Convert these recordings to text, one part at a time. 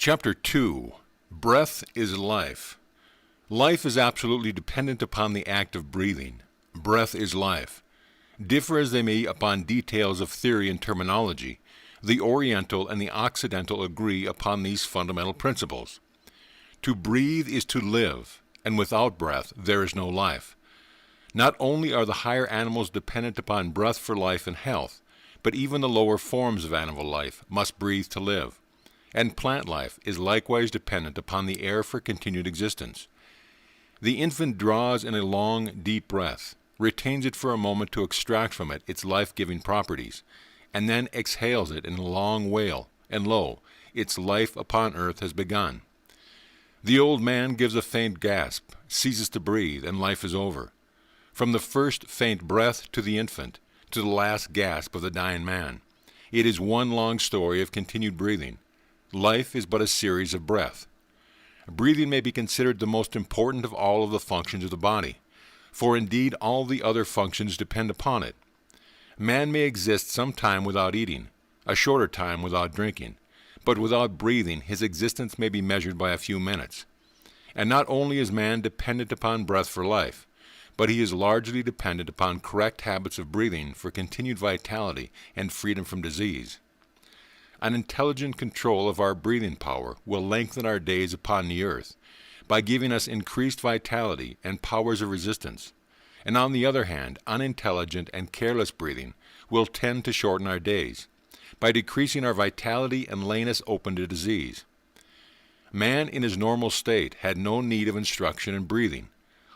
Chapter 2. Breath is Life. Life is absolutely dependent upon the act of breathing. Breath is life. Differ as they may upon details of theory and terminology, the Oriental and the Occidental agree upon these fundamental principles. To breathe is to live, and without breath there is no life. Not only are the higher animals dependent upon breath for life and health, but even the lower forms of animal life must breathe to live. And plant life is likewise dependent upon the air for continued existence. The infant draws in a long, deep breath, retains it for a moment to extract from it its life-giving properties, and then exhales it in a long wail, and lo, its life upon earth has begun. The old man gives a faint gasp, ceases to breathe, and life is over. From the first faint breath to the infant, to the last gasp of the dying man, it is one long story of continued breathing. Life is but a series of breath. Breathing may be considered the most important of all of the functions of the body, for indeed all the other functions depend upon it. Man may exist some time without eating, a shorter time without drinking, but without breathing his existence may be measured by a few minutes. And not only is man dependent upon breath for life, but he is largely dependent upon correct habits of breathing for continued vitality and freedom from disease. An intelligent control of our breathing power will lengthen our days upon the earth by giving us increased vitality and powers of resistance, and on the other hand, unintelligent and careless breathing will tend to shorten our days by decreasing our vitality and laying us open to disease. Man in his normal state had no need of instruction in breathing.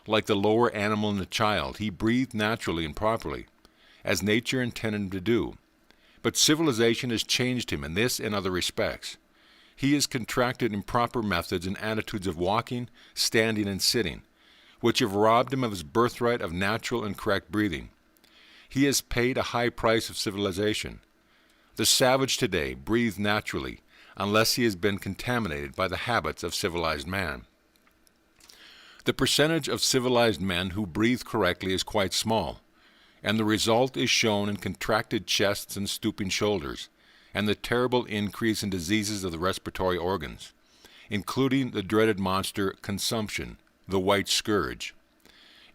Like the lower animal in the child, he breathed naturally and properly, as nature intended him to do. But civilization has changed him in this and other respects. He has contracted improper methods and attitudes of walking, standing, and sitting, which have robbed him of his birthright of natural and correct breathing. He has paid a high price of civilization. The savage today breathes naturally, unless he has been contaminated by the habits of civilized man. The percentage of civilized men who breathe correctly is quite small, and the result is shown in contracted chests and stooping shoulders, and the terrible increase in diseases of the respiratory organs, including the dreaded monster consumption, the white scourge.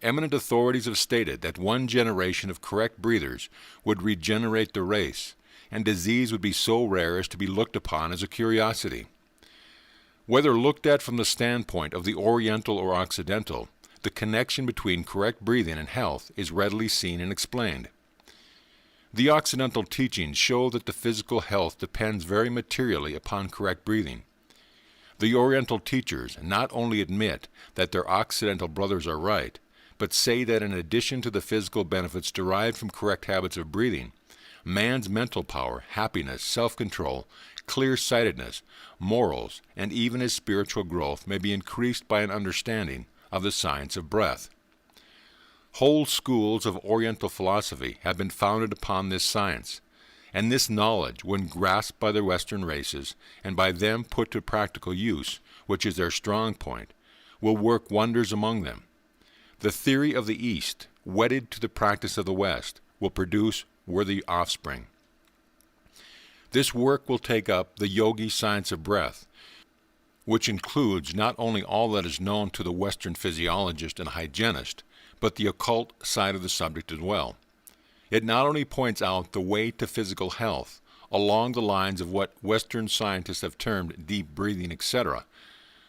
Eminent authorities have stated that one generation of correct breathers would regenerate the race, and disease would be so rare as to be looked upon as a curiosity. Whether looked at from the standpoint of the Oriental or Occidental, the connection between correct breathing and health is readily seen and explained. The Occidental teachings show that the physical health depends very materially upon correct breathing. The Oriental teachers not only admit that their Occidental brothers are right, but say that in addition to the physical benefits derived from correct habits of breathing, man's mental power, happiness, self-control, clear-sightedness, morals, and even his spiritual growth may be increased by an understanding of the science of breath. Whole schools of Oriental philosophy have been founded upon this science, and this knowledge, when grasped by the Western races and by them put to practical use, which is their strong point, will work wonders among them. The theory of the East, wedded to the practice of the West, will produce worthy offspring. This work will take up the yogi science of breath, which includes not only all that is known to the Western physiologist and hygienist, but the occult side of the subject as well. It not only points out the way to physical health along the lines of what Western scientists have termed deep breathing, etc.,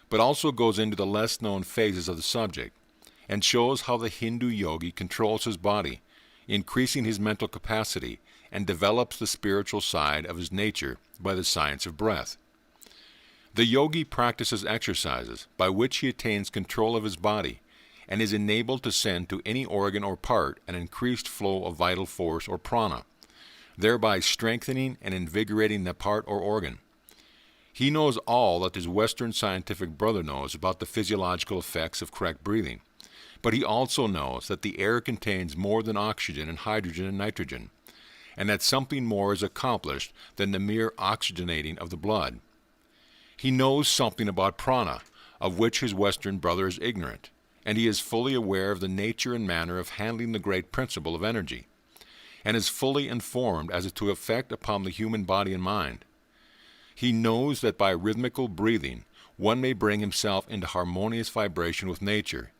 but also goes into the less known phases of the subject and shows how the Hindu yogi controls his body, increasing his mental capacity, and develops the spiritual side of his nature by the science of breath. The yogi practices exercises by which he attains control of his body and is enabled to send to any organ or part an increased flow of vital force or prana, thereby strengthening and invigorating the part or organ. He knows all that his Western scientific brother knows about the physiological effects of correct breathing, but he also knows that the air contains more than oxygen and hydrogen and nitrogen, and that something more is accomplished than the mere oxygenating of the blood. He knows something about prana, of which his Western brother is ignorant, and he is fully aware of the nature and manner of handling the great principle of energy, and is fully informed as to effect upon the human body and mind. He knows that by rhythmical breathing, one may bring himself into harmonious vibration with nature,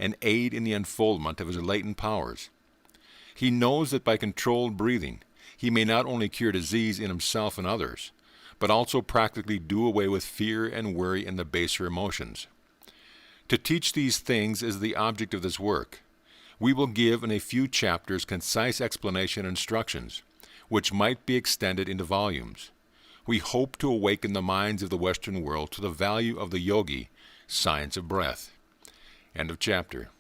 and aid in the unfoldment of his latent powers. He knows that by controlled breathing, he may not only cure disease in himself and others, but also practically do away with fear and worry and the baser emotions. To teach these things is the object of this work. We will give in a few chapters concise explanation and instructions, which might be extended into volumes. We hope to awaken the minds of the Western world to the value of the yogi, science of breath. End of chapter.